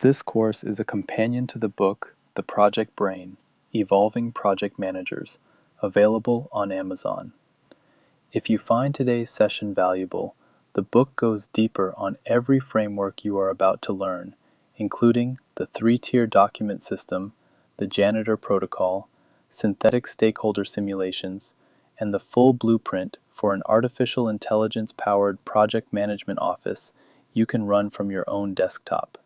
This course is a companion to the book, The Project Brain, Evolving Project Managers, available on Amazon. If you find today's session valuable, the book goes deeper on every framework you are about to learn, including the 3-tier document system, the janitor protocol, synthetic stakeholder simulations, and the full blueprint for an artificial intelligence-powered project management office you can run from your own desktop.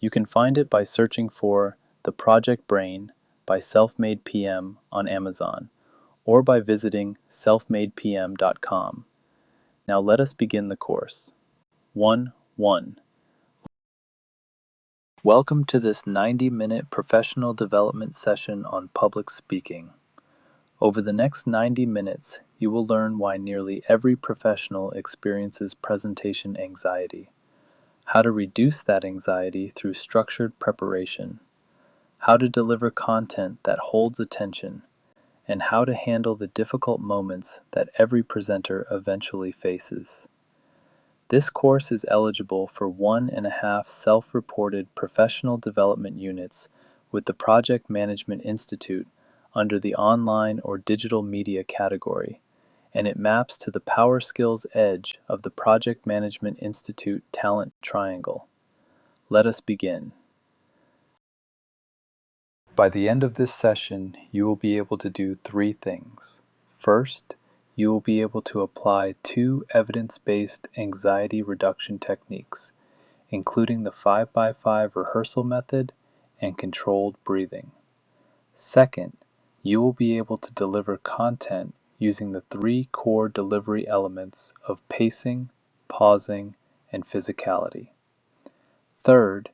You can find it by searching for The Project Brain by Self-Made PM on Amazon, or by visiting selfmadepm.com. Now let us begin the course. 1.1. Welcome to this 90-minute professional development session on public speaking. Over the next 90 minutes, you will learn why nearly every professional experiences presentation anxiety, how to reduce that anxiety through structured preparation, how to deliver content that holds attention, and how to handle the difficult moments that every presenter eventually faces. This course is eligible for 1.5 self-reported professional development units with the Project Management Institute under the online or digital media category, and it maps to the Power Skills edge of the Project Management Institute Talent Triangle. Let us begin. By the end of this session, you will be able to do 3 things. First, you will be able to apply 2 evidence-based anxiety reduction techniques, including the 5x5 rehearsal method and controlled breathing. Second, you will be able to deliver content using the 3 core delivery elements of pacing, pausing, and physicality. Third,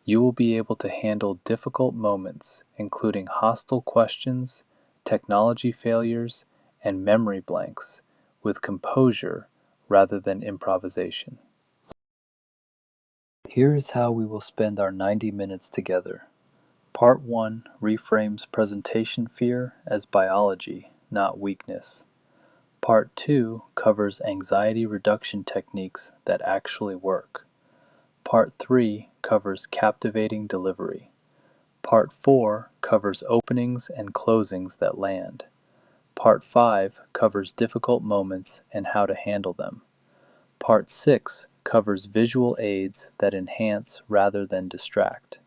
you will be able to handle difficult moments, including hostile questions, technology failures, and memory blanks, with composure rather than improvisation. Here is how we will spend our 90 minutes together. Part 1 reframes presentation fear as biology, not weakness. Part 2 covers anxiety reduction techniques that actually work. Part 3 covers captivating delivery. Part 4 covers openings and closings that land. Part 5 covers difficult moments and how to handle them. Part 6 covers visual aids that enhance rather than distract.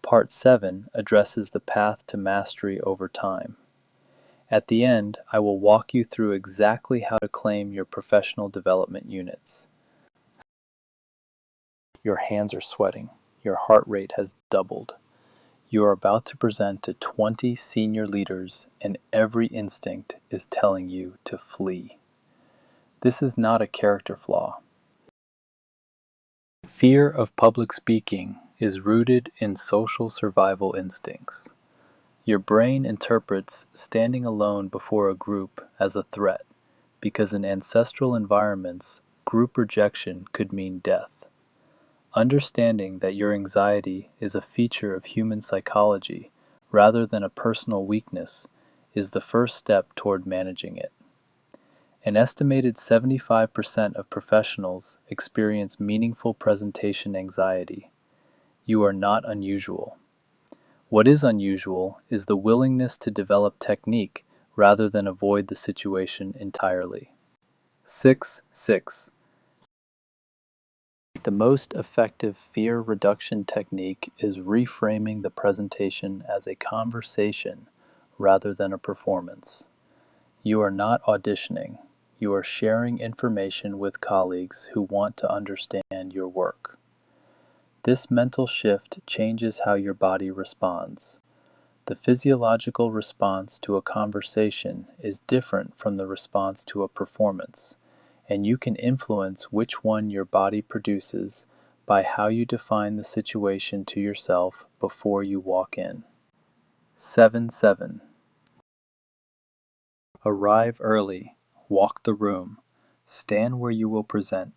Part 7 addresses the path to mastery over time. At the end, I will walk you through exactly how to claim your professional development units. Your hands are sweating. Your heart rate has doubled. You are about to present to 20 senior leaders, and every instinct is telling you to flee. This is not a character flaw. Fear of public speaking is rooted in social survival instincts. Your brain interprets standing alone before a group as a threat, because in ancestral environments, group rejection could mean death. Understanding that your anxiety is a feature of human psychology rather than a personal weakness is the first step toward managing it. An estimated 75% of professionals experience meaningful presentation anxiety. You are not unusual. What is unusual is the willingness to develop technique rather than avoid the situation entirely. 6.6. The most effective fear reduction technique is reframing the presentation as a conversation rather than a performance. You are not auditioning. You are sharing information with colleagues who want to understand your work. This mental shift changes how your body responds. The physiological response to a conversation is different from the response to a performance, and you can influence which one your body produces by how you define the situation to yourself before you walk in. 7.7. Arrive early, walk the room, stand where you will present,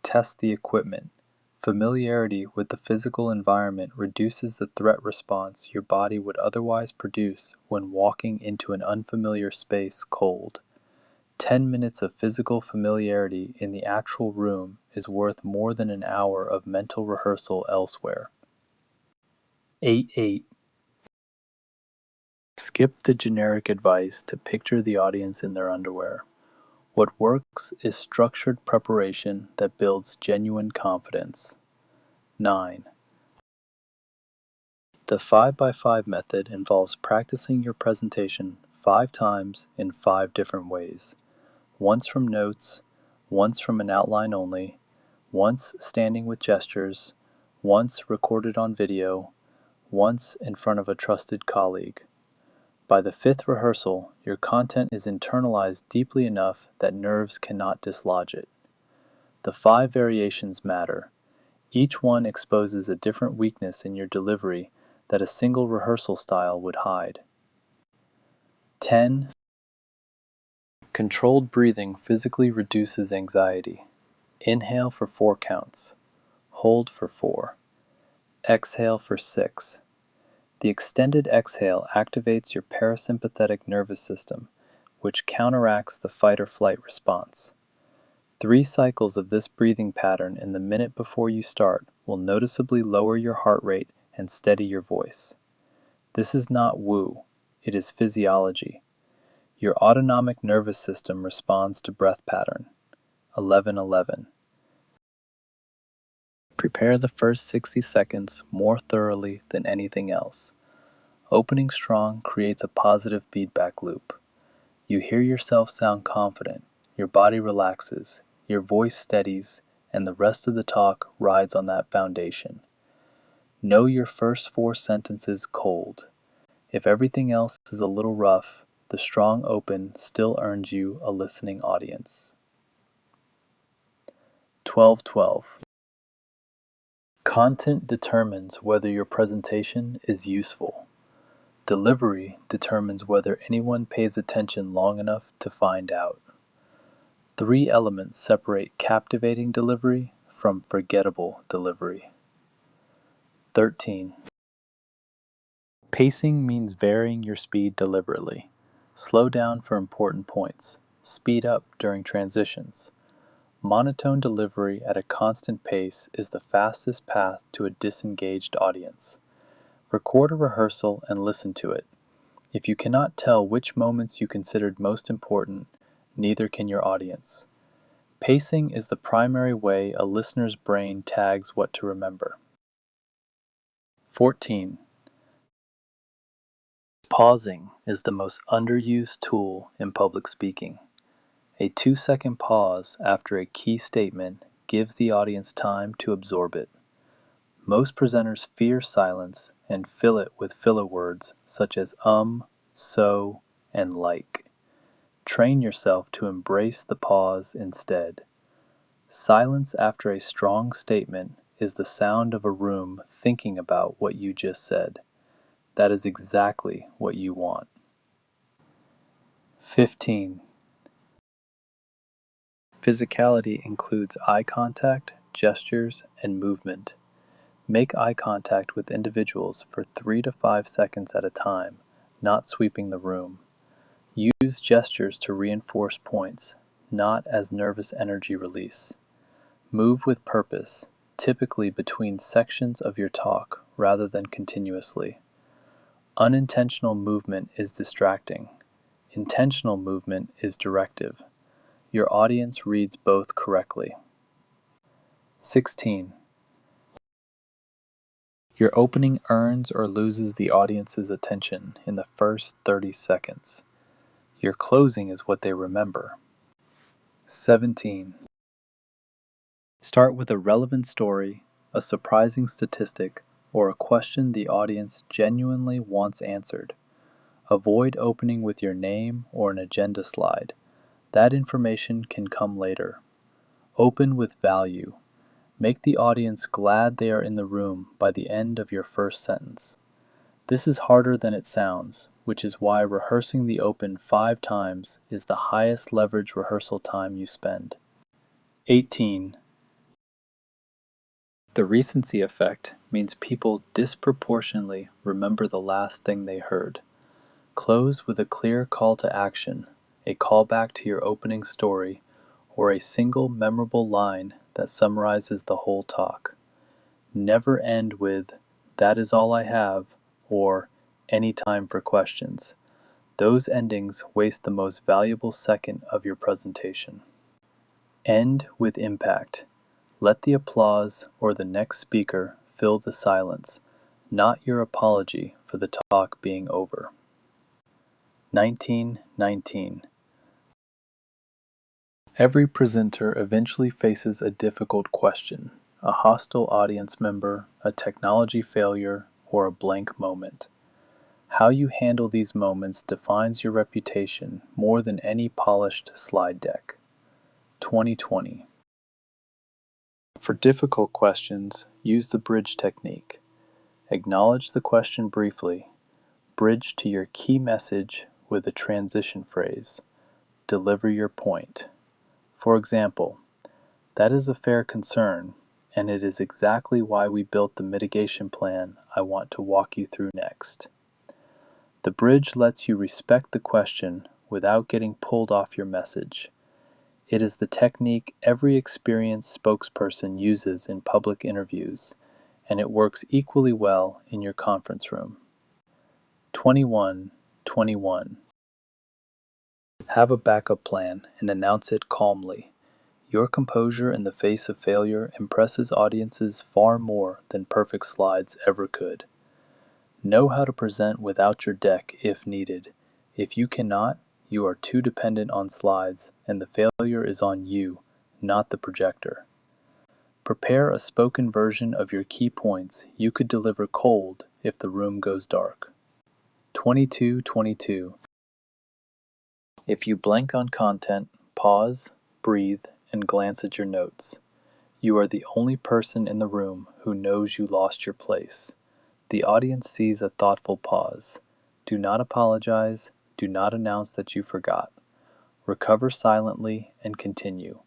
test the equipment. Familiarity with the physical environment reduces the threat response your body would otherwise produce when walking into an unfamiliar space cold. 10 minutes of physical familiarity in the actual room is worth more than an hour of mental rehearsal elsewhere. 8-8. Skip the generic advice to picture the audience in their underwear. What works is structured preparation that builds genuine confidence. 9. The 5x5 method involves practicing your presentation 5 times in 5 different ways. Once from notes, once from an outline only, once standing with gestures, once recorded on video, once in front of a trusted colleague. By the 5th rehearsal, your content is internalized deeply enough that nerves cannot dislodge it. The 5 variations matter. Each one exposes a different weakness in your delivery that a single rehearsal style would hide. 10. Controlled breathing physically reduces anxiety. Inhale for 4 counts. Hold for 4. Exhale for 6. The extended exhale activates your parasympathetic nervous system, which counteracts the fight or flight response. 3 cycles of this breathing pattern in the minute before you start will noticeably lower your heart rate and steady your voice. This is not woo, it is physiology. Your autonomic nervous system responds to breath pattern. 11-11. Prepare the first 60 seconds more thoroughly than anything else. Opening strong creates a positive feedback loop. You hear yourself sound confident, your body relaxes, your voice steadies, and the rest of the talk rides on that foundation. Know your first 4 sentences cold. If everything else is a little rough, the strong open still earns you a listening audience. 12-12. Content determines whether your presentation is useful. Delivery determines whether anyone pays attention long enough to find out. 3 elements separate captivating delivery from forgettable delivery. 13. Pacing means varying your speed deliberately. Slow down for important points. Speed up during transitions. Monotone delivery at a constant pace is the fastest path to a disengaged audience. Record a rehearsal and listen to it. If you cannot tell which moments you considered most important, neither can your audience. Pacing is the primary way a listener's brain tags what to remember. 14. Pausing is the most underused tool in public speaking. A 2-second pause after a key statement gives the audience time to absorb it. Most presenters fear silence and fill it with filler words such as so, and like. Train yourself to embrace the pause instead. Silence after a strong statement is the sound of a room thinking about what you just said. That is exactly what you want. 15. Physicality includes eye contact, gestures, and movement. Make eye contact with individuals for 3 to 5 seconds at a time, not sweeping the room. Use gestures to reinforce points, not as nervous energy release. Move with purpose, typically between sections of your talk rather than continuously. Unintentional movement is distracting. Intentional movement is directive. Your audience reads both correctly. 16. Your opening earns or loses the audience's attention in the first 30 seconds. Your closing is what they remember. 17. Start with a relevant story, a surprising statistic, or a question the audience genuinely wants answered. Avoid opening with your name or an agenda slide. That information can come later. Open with value. Make the audience glad they are in the room by the end of your first sentence. This is harder than it sounds, which is why rehearsing the open 5 times is the highest leverage rehearsal time you spend. 18. The recency effect means people disproportionately remember the last thing they heard. Close with a clear call to action, a callback to your opening story, or a single memorable line that summarizes the whole talk. Never end with, that is all I have, or any time for questions. Those endings waste the most valuable second of your presentation. End with impact. Let the applause or the next speaker fill the silence, not your apology for the talk being over. 1919. Every presenter eventually faces a difficult question, a hostile audience member, a technology failure, or a blank moment. How you handle these moments defines your reputation more than any polished slide deck. 2020. For difficult questions, use the bridge technique. Acknowledge the question briefly. Bridge to your key message with a transition phrase. Deliver your point. For example, that is a fair concern, and it is exactly why we built the mitigation plan I want to walk you through next. The bridge lets you respect the question without getting pulled off your message. It is the technique every experienced spokesperson uses in public interviews, and it works equally well in your conference room. 21. Have a backup plan and announce it calmly. Your composure in the face of failure impresses audiences far more than perfect slides ever could. Know how to present without your deck if needed. If you cannot, you are too dependent on slides, and the failure is on you, not the projector. Prepare a spoken version of your key points you could deliver cold if the room goes dark. 22. If you blank on content, pause, breathe, and glance at your notes. You are the only person in the room who knows you lost your place. The audience sees a thoughtful pause. Do not apologize. Do not announce that you forgot. Recover silently and continue.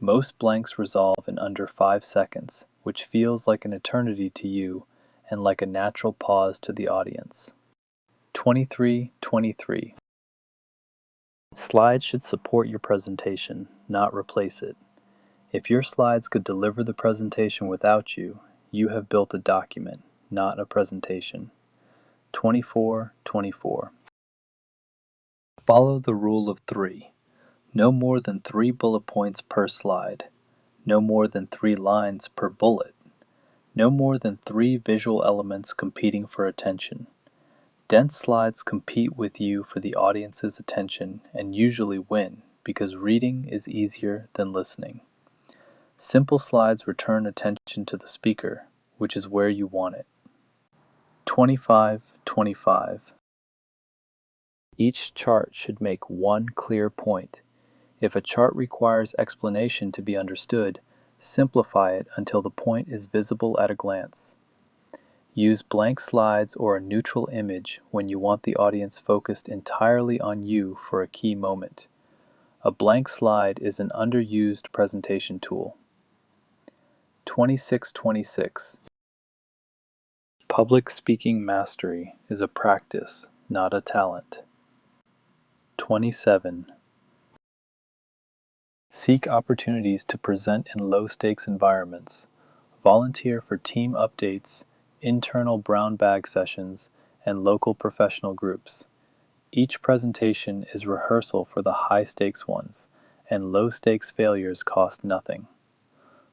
Most blanks resolve in under 5 seconds, which feels like an eternity to you and like a natural pause to the audience. 23. Slides should support your presentation, not replace it. If your slides could deliver the presentation without you, you have built a document, not a presentation. 24. Follow the rule of 3. No more than 3 bullet points per slide. No more than 3 lines per bullet. No more than 3 visual elements competing for attention. Dense slides compete with you for the audience's attention and usually win because reading is easier than listening. Simple slides return attention to the speaker, which is where you want it. 25. Each chart should make one clear point. If a chart requires explanation to be understood, simplify it until the point is visible at a glance. Use blank slides or a neutral image when you want the audience focused entirely on you for a key moment. A blank slide is an underused presentation tool. 26. Public speaking mastery is a practice, not a talent. 27. Seek opportunities to present in low-stakes environments. Volunteer for team updates, internal brown bag sessions, and local professional groups. Each presentation is rehearsal for the high-stakes ones, and low-stakes failures cost nothing.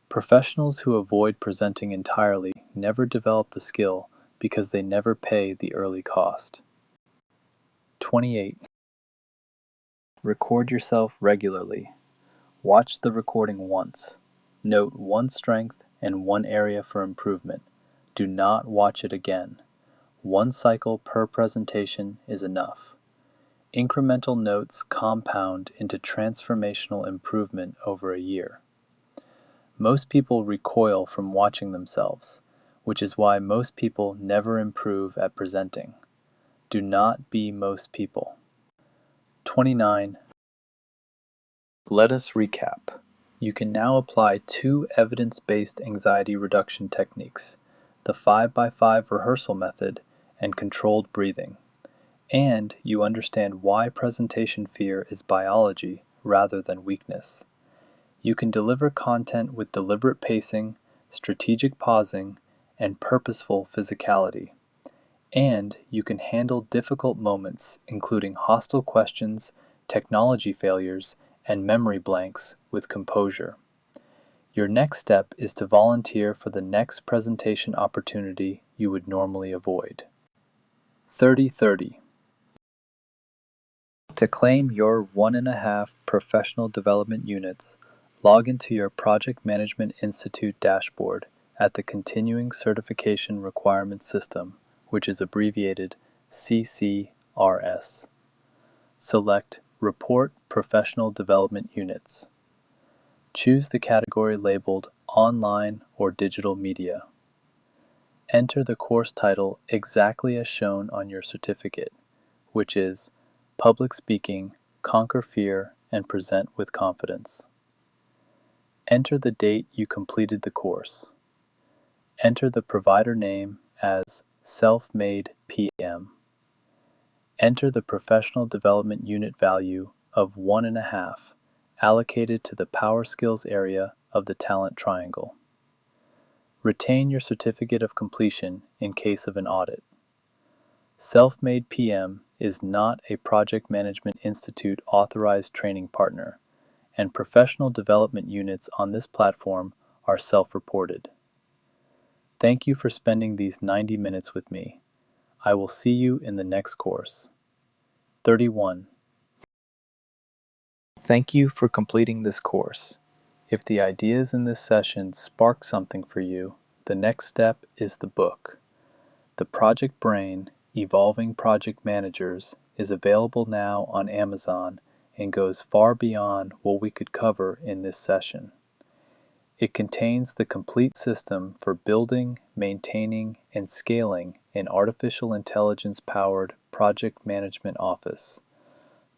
Professionals who avoid presenting entirely never develop the skill because they never pay the early cost. 28. Record yourself regularly. Watch the recording once. Note one strength and one area for improvement. Do not watch it again. One cycle per presentation is enough. Incremental notes compound into transformational improvement over a year. Most people recoil from watching themselves, which is why most people never improve at presenting. Do not be most people. 29. Let us recap. You can now apply 2 evidence-based anxiety reduction techniques, the 5x5 rehearsal method and controlled breathing. And you understand why presentation fear is biology rather than weakness. You can deliver content with deliberate pacing, strategic pausing, and purposeful physicality. And you can handle difficult moments, including hostile questions, technology failures, and memory blanks, with composure. Your next step is to volunteer for the next presentation opportunity you would normally avoid. 30-30. To claim your 1.5 professional development units, log into your Project Management Institute dashboard at the Continuing Certification Requirements System, which is abbreviated CCRS. Select Report Professional Development Units. Choose the category labeled Online or Digital Media. Enter the course title exactly as shown on your certificate, which is Public Speaking, Conquer Fear, and Present with Confidence. Enter the date you completed the course. Enter the provider name as Self-Made PM. Enter the professional development unit value of 1.5 allocated to the Power Skills area of the Talent Triangle. Retain your certificate of completion in case of an audit. Self-Made PM is not a Project Management Institute authorized training partner, and professional development units on this platform are self-reported. Thank you for spending these 90 minutes with me. I will see you in the next course. 31. Thank you for completing this course. If the ideas in this session spark something for you, the next step is the book. The Project Brain, Evolving Project Managers is available now on Amazon and goes far beyond what we could cover in this session. It contains the complete system for building, maintaining, and scaling an artificial intelligence-powered project management office,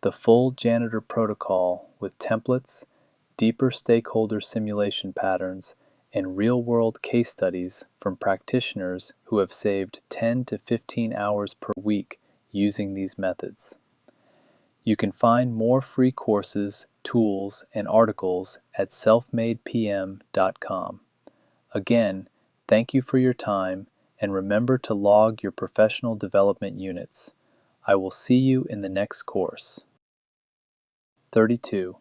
the full janitor protocol with templates, deeper stakeholder simulation patterns, and real-world case studies from practitioners who have saved 10 to 15 hours per week using these methods. You can find more free courses, tools, and articles at selfmadepm.com. Again, thank you for your time, and remember to log your professional development units. I will see you in the next course. 32.